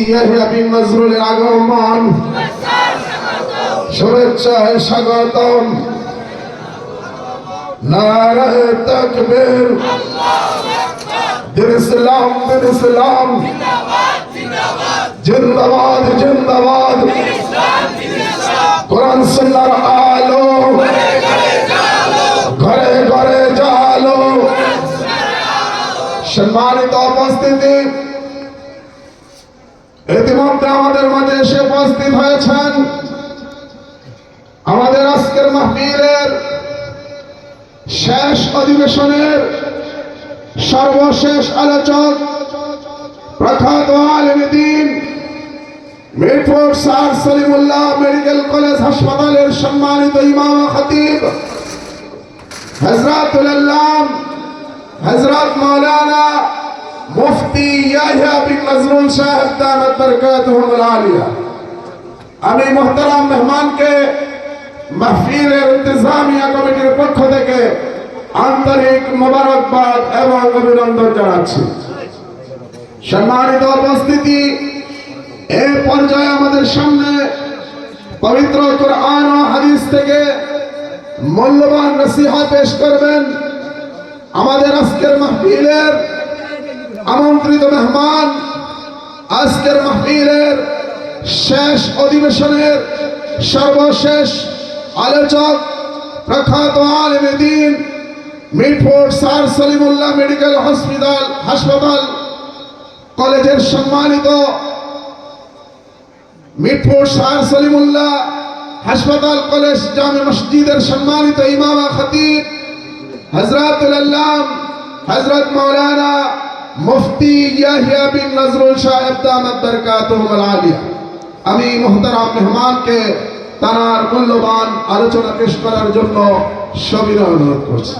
ইয়াহিয়া বিন নজরুলের আগমন শুভেচ্ছায় স্বাগতম। নারায়ে তাকবীর, দিন ইসলাম দিন ইসলাম, জিন্দাবাদ জিন্দাবাদ, কোরআন সুন্নাহর আলো ঘরে ঘরে জালো। সম্মানিত উপস্থিতি, ইতিমধ্যে আমাদের মাঝে এসে উপস্থিত হয়েছেন আমাদের আজকের মাহফিলের শেষ অধিবেশনের সর্বশেষ আলোচক, প্রখ্যাত আলেমে দ্বীন, Mirpur sir Salimullah medical college হাসপাতালের সম্মানিত ইমাম ও খতিব হযরতুল আল্লাম হযরত মাওলানা মুফতি ইয়াহিয়া বিন নজরুল সাহেব দামাত বরকাতুহুল আলিয়া। আমি মুহতারাম মেহমানকে মাহফিলের ইন্তেজামিয়া কমিটির পক্ষ থেকে আন্তরিক মোবারকবাদ এবং অভিনন্দন জানাচ্ছি। সম্মানিত উপস্থিতি, এই পর্যায়ে আমাদের সামনে পবিত্র কোরআন ও হাদিস থেকে মূল্যবান নসিহত পেশ করবেন আমাদের আজকের মাহফিলের আমন্ত্রিত মেহমান, আজকের মাহফিলের শেষ অধিবেশনের সর্বশেষ আলোচক, প্রখ্যাত আলেমে দ্বীন, মিরপুর স্যার সলিমুল্লাহ মেডিকেল হাসপাতাল কলেজের সম্মানিত, মিরপুর স্যার সলিমুল্লাহ হাসপাতাল কলেজ জামে মসজিদের সম্মানিত ইমাম ও খতিব হযরতুল আল্লাম হযরত মাওলানা মুফতি ইয়াহিয়া বিন নজরুল সাহেব দামাত বরকাতুহুল আলিয়া। আমি মুহতারাম মেহমানকে তার মূল্যবান আলোচনা পেশ করার জন্য সবিনয় অনুরোধ করছি।